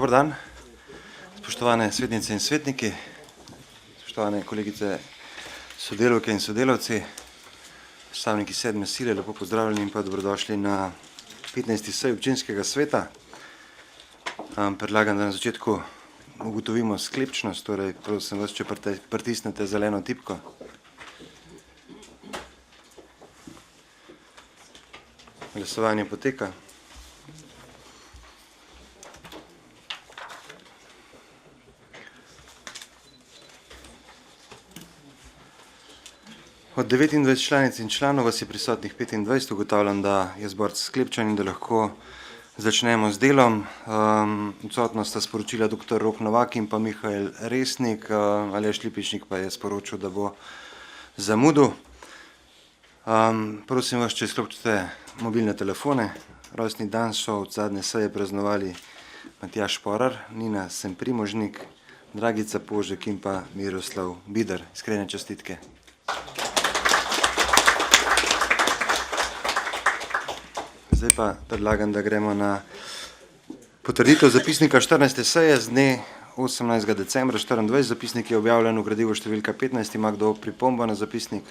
Dober dan, spoštovane svetnice in svetniki, spoštovane kolegice, sodelavke in sodelavci, predstavniki sedme sile, lepo pozdravljeni in pa dobrodošli na 15. sej občinskega sveta. Predlagam, da na začetku ugotovimo sklepčnost, torej prosim vas, če pritisnete zeleno tipko. Glasovanje poteka. Od 29 članic in članov vas je prisotnih 25, ugotavljam, da je zbor sklepčan in da lahko začnemo z delom. Odsotno sta sporočila dr. Rok Novak in pa Mihael Resnik, Aleš Lipičnik pa je sporočil, da bo zamudil. Prosim vas, če izklopite mobilne telefone. Rojstni dan so od zadnje seje praznovali Matjaž Šporar, Nina Semprimožnik, Dragica Požek in pa Miroslav Bidar. Iskrene čestitke. Zdaj pa predlagam, da gremo na potrditev zapisnika 14. seje z dne 18. decembra 2024. Zapisnik je objavljen v gradivu številka 15. Ima kdo pripombo na zapisnik?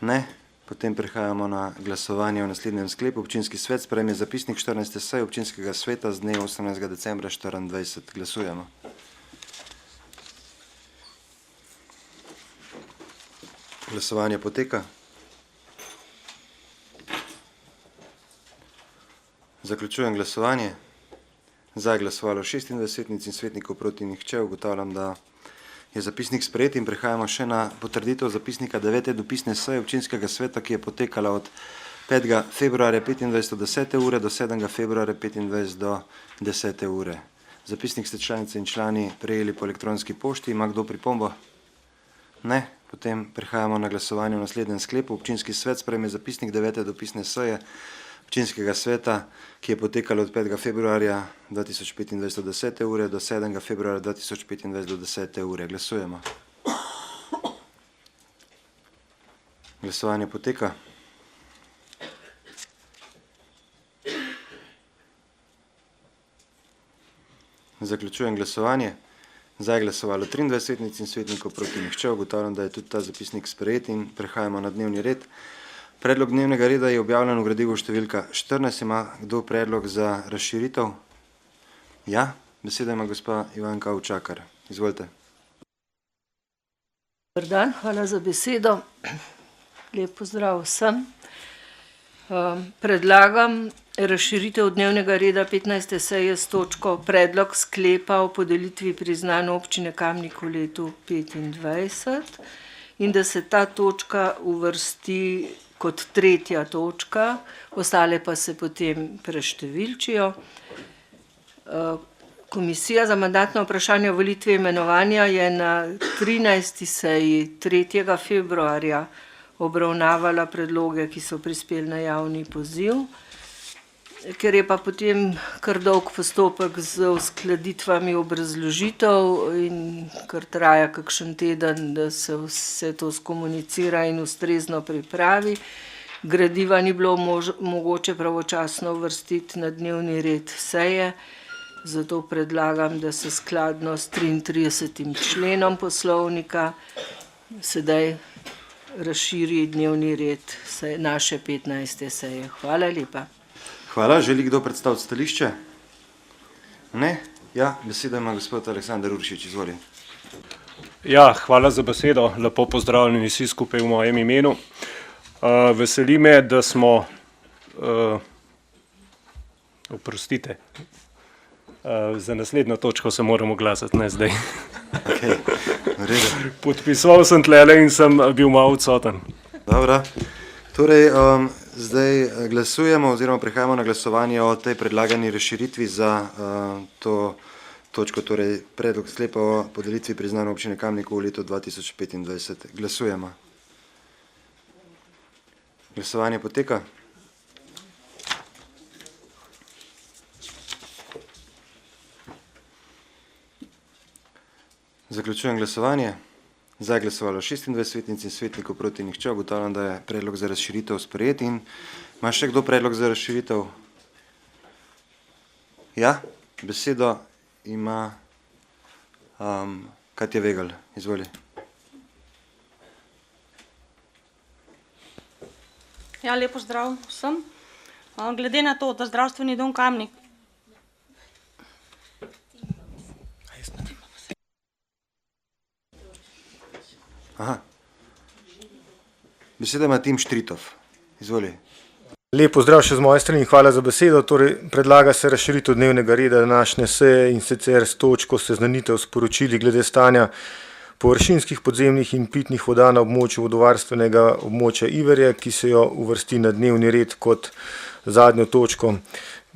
Ne. Potem prehajamo na glasovanje o naslednjem sklepu. Občinski svet sprejme zapisnik 14. seje občinskega sveta z dne 18. decembra 2024. Glasujemo. Glasovanje poteka. Zaključujem glasovanje. Za je glasovalo 26 svetnic in svetnikov, proti nihče. Ugotavljam, da je zapisnik sprejet in prehajamo še na potrditev zapisnika 9. dopisne seje občinskega sveta, ki je potekala od 5. februarja 25 do 10. ure do 7. februarja 25 do 10. ure. Zapisnik ste članice in člani prejeli po elektronski pošti. Ima kdo pripombo? Ne. Potem prehajamo na glasovanje v naslednjem sklepu. Občinski svet sprejme zapisnik 9. dopisne seje občinskega sveta, ki je potekalo od 5. februarja 2025 do 10. ure do 7. februarja 2025 do 10. ure. Glasujemo. Glasovanje poteka. Zaključujem glasovanje. Za je glasovalo 23 svetnic in svetnikov, proti nihče. Ugotavljam, da je tudi ta zapisnik sprejet in prehajamo na dnevni red. Predlog dnevnega reda je objavljen v gradivu številka 14. Ima kdo predlog za razširitev? Ja, beseda ima gospa Ivanka Avčakar. Izvolite. Dober dan, hvala za besedo. Lep pozdrav vsem. Predlagam razširitev dnevnega reda 15. seje s točko predlog sklepa o podelitvi priznanj občine Kamnik v letu 2025 in da se ta točka uvrsti kot tretja točka, ostale pa se potem preštevilčijo. Komisija za mandatno vprašanje o volitvi imenovanja je na 13. seji 3. februarja obravnavala predloge, ki so prispeli na javni poziv. Ker je pa potem kar dolg postopek z uskladitvami obrazložitev in kar traja kakšen teden, da se vse to skomunicira in ustrezno pripravi, gradiva ni bilo mogoče pravočasno uvrstiti na dnevni red seje, zato predlagam, da se skladno s 33. členom poslovnika sedaj razširi dnevni red naše 15. seje. Hvala lepa. Hvala. Želi kdo predstaviti stališče? Ne? Ja, besedo ima gospod Aleksandar Uršič. Izvoli. Ja, hvala za besedo. Lepo pozdravljeni vsi skupaj v mojem imenu. Veseli me, da smo, oprostite, za naslednjo točko se moram oglasiti, ne zdaj. Okay. Podpisoval sem tlele in sem bil malo odsoten. Dobro. Torej, zdaj glasujemo oziroma prehajamo na glasovanje o tej predlagani razširitvi za to točko, torej predlog sklepa o podelitvi priznanj občine Kamnik v letu 2025. Glasujemo. Glasovanje poteka. Zaključujem glasovanje. Za je glasovalo 26 svetnic in svetnikov, proti nihče. Ugotavljam, da je predlog za razširitev sprejet. In ima še kdo predlog za razširitev? Ja, besedo ima Katja Vegal. Izvoli. Ja, lepo zdrav vsem. Glede na to, da Zdravstveni dom Kamnik Aha. Beseda ima Tim Štritov. Izvoli. Lep pozdrav še z moje strani in hvala za besedo. Torej, predlaga se razširitev dnevnega reda današnje seje in sicer s točko seznanitev s poročili glede stanja površinskih podzemnih in pitnih voda na območju vodovarstvenega območja Iverje, ki se jo uvrsti na dnevni red kot zadnjo točko.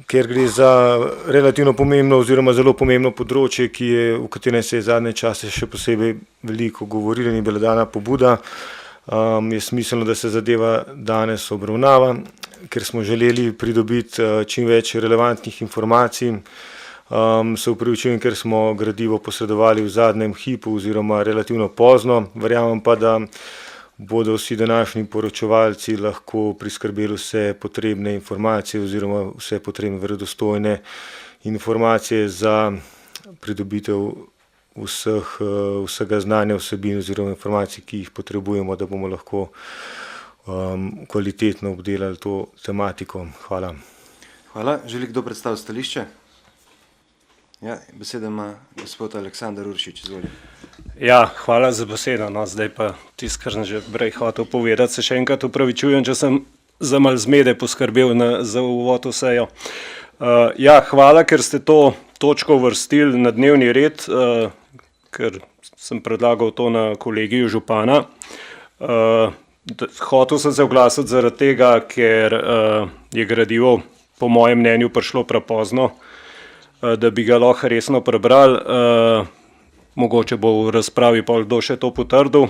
Ker gre za relativno pomembno oziroma zelo pomembno področje, v katerem se je zadnje čase še posebej veliko govorilo in bila dana pobuda, je smiselno, da se zadeva danes obravnava, ker smo želeli pridobiti čim več relevantnih informacij. Se upravičujem, ker smo gradivo posredovali v zadnjem hipu oziroma relativno pozno. Verjamem pa, da bodo vsi današnji poročevalci lahko priskrbeli vse potrebne informacije oziroma vse potrebne verodostojne informacije za pridobitev vsega znanja, vsebin oziroma informacij, ki jih potrebujemo, da bomo lahko kvalitetno obdelali to tematiko. Hvala. Hvala. Želi kdo predstaviti stališče? Ja, beseda ima gospod Aleksandar Uršič. Izvoli. Ja, hvala za besedo. No, zdaj pa tisto, kar sem že prej hotel povedati, se še enkrat upravičujem, če sem za malo zmede poskrbel za uvod v sejo. Ja, hvala, ker ste to točko uvrstili na dnevni red, ker sem predlagal to na kolegiju župana. Hotel sem se oglasiti zaradi tega, ker je gradivo po mojem mnenju prišlo prepozno, da bi ga lahko resno prebrali. Mogoče bo v razpravi pa kdo še to potrdil.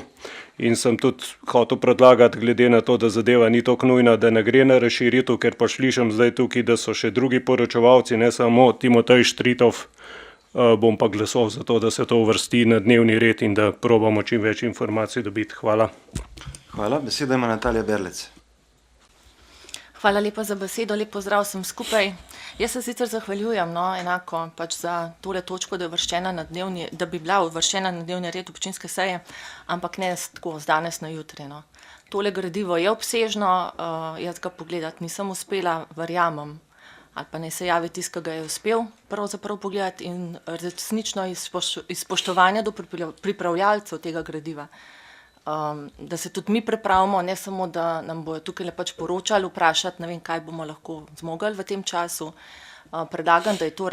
In sem tudi hotel predlagati, glede na to, da zadeva ni tako nujna, da ne gre na razširitev, ker pa slišim zdaj tukaj, da so še drugi poročevalci, ne samo Timotej Štritov, bom pa glasoval za to, da se to uvrsti na dnevni red in da probamo čim več informacij dobiti. Hvala. Hvala. Beseda ima Natalija Berlec. Hvala lepa za besedo, lep pozdrav vsem skupaj. Jaz se sicer zahvaljujem, enako pač za tole točko, da bi bila uvrščena na dnevni red občinske seje, ampak ne tako z danes na jutri. Tole gradivo je obsežno, jaz ga pogledati nisem uspela, verjamem, ali pa naj se javi tisti, ki ga je uspel pravzaprav pogledati in resnično iz spoštovanja do pripravljalcev tega gradiva. Da se tudi mi pripravimo, ne samo, da nam bojo tukaj pač poročali, vprašati, ne vem, kaj bomo lahko zmogli v tem času. Predlagam, da je to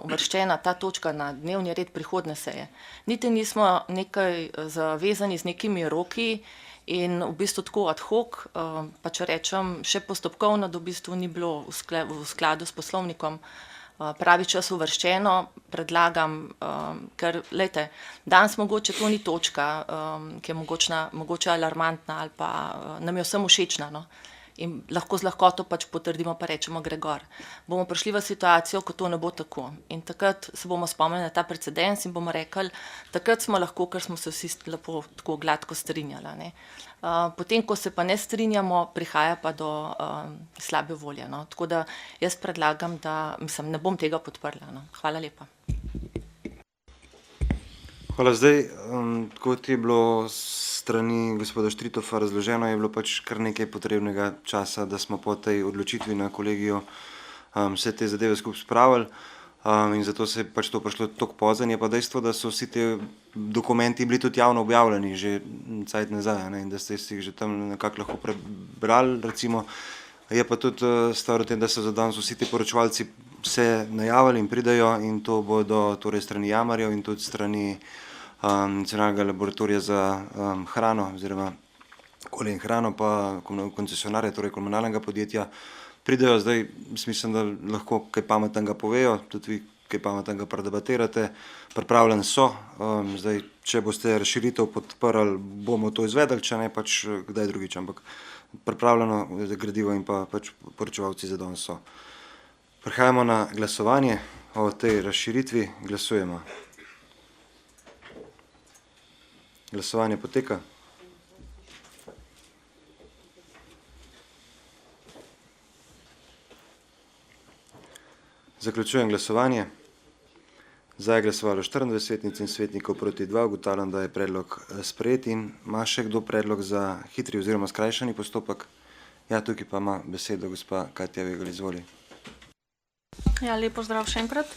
uvrščena ta točka na dnevni red prihodnje seje. Niti nismo nekaj zavezani z nekimi roki in v bistvu tako ad hoc, pa če rečem še postopkovno, da v bistvu ni bilo v skladu s poslovnikom pravi čas uvrščeno, predlagam, ker, glejte, danes mogoče to ni točka, ki je mogoče alarmantna ali pa nam je vsem všečna, in lahko z lahkoto pač potrdimo pa rečemo gre gor. Bomo prišli v situacijo, ko to ne bo tako. In takrat se bomo spomnili na ta precedens in bomo rekli, takrat smo lahko, ker smo se vsi lepo tako gladko strinjali. Potem, ko se pa ne strinjamo, prihaja pa do slabe volje. Tako da jaz predlagam, da ne bom tega podprla. Hvala lepa. Hvala. Zdaj, kot je bilo strani gospoda Štritova razloženo, je bilo pač kar nekaj potrebnega časa, da smo po tej odločitvi na kolegiju vse te zadeve skupaj spravili in zato se je pač to prišlo toliko pozno. Je pa dejstvo, da so vsi te dokumenti bili tudi javno objavljeni že cajt nazaj in da ste si jih že tam nekako lahko prebrali, recimo. Je pa tudi stvar v tem, da so za danes vsi ti poročevalci se najavili in pridajo in to bodo torej strani jamarjev in tudi strani Nacionalnega laboratorija za hrano oziroma okolje in hrano pa koncesionarja, torej komunalnega podjetja, pridejo. Zdaj mislim, da lahko kaj pametnega povejo, tudi vi kaj pametnega predebatirate, pripravljeni so. Zdaj, če boste razširitev podprli, bomo to izvedeli, če ne pač kdaj drugič, ampak pripravljeno gradivo in pa pač poročevalci za danes so. Prehajamo na glasovanje o tej razširitvi. Glasujemo. Glasovanje poteka. Zaključujem glasovanje. Za je glasovalo 24 svetnic in svetnikov proti 2. Ugotavljam, da je predlog sprejet. In ima še kdo predlog za hitri oziroma skrajšani postopek? Ja, tukaj pa ima besedo gospa Katja Vegal, izvoli. Ja, lep pozdrav še enkrat.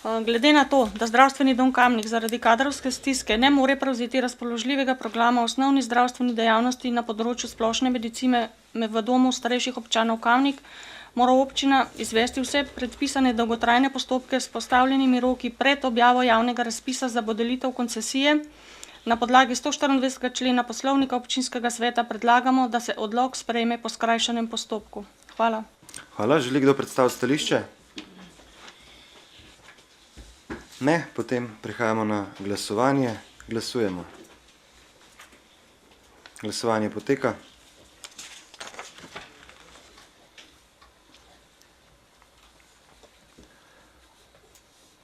Glede na to, da zdravstveni dom Kamnik zaradi kadrovske stiske ne more prevzeti razpoložljivega programa osnovni zdravstveni dejavnosti na področju splošne medicine v domu starejših občanov Kamnik, mora občina izvesti vse predpisane dolgotrajne postopke s postavljenimi roki pred objavo javnega razpisa za podelitev koncesije. Na podlagi 124. člena Poslovnika občinskega sveta predlagamo, da se odlok sprejme po skrajšanem postopku. Hvala. Hvala. Želi kdo predstaviti stališče? Ne, potem prehajamo na glasovanje. Glasujemo. Glasovanje poteka.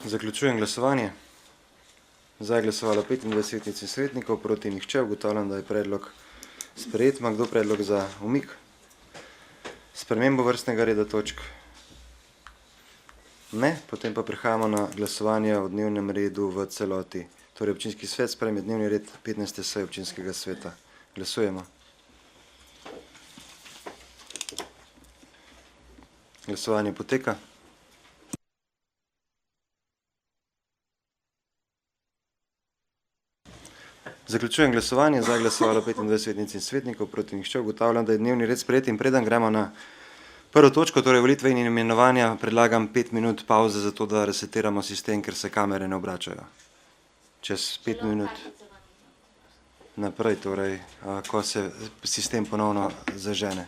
Zaključujem glasovanje. Za je glasovalo 25 svetnic in svetnikov, proti nihče. Ugotavljam, da je predlog sprejet. Ima kdo predlog za umik? Spremembo vrstnega reda točk? Ne, potem pa prehajamo na glasovanje o dnevnem redu v celoti. Torej, občinski svet sprejme dnevni red 15. seje občinskega sveta. Glasujemo. Glasovanje poteka. Zaključujem glasovanje. Za je glasovalo 25 svetnic in svetnikov, proti nihče. Ugotavljam, da je dnevni red sprejet in preden gremo na prvo točko, torej volitve in imenovanja, predlagam 5 minut pauze za to, da resetiramo sistem, ker se kamere ne obračajo. Čez 5 minut naprej, torej, ko se sistem ponovno zažene.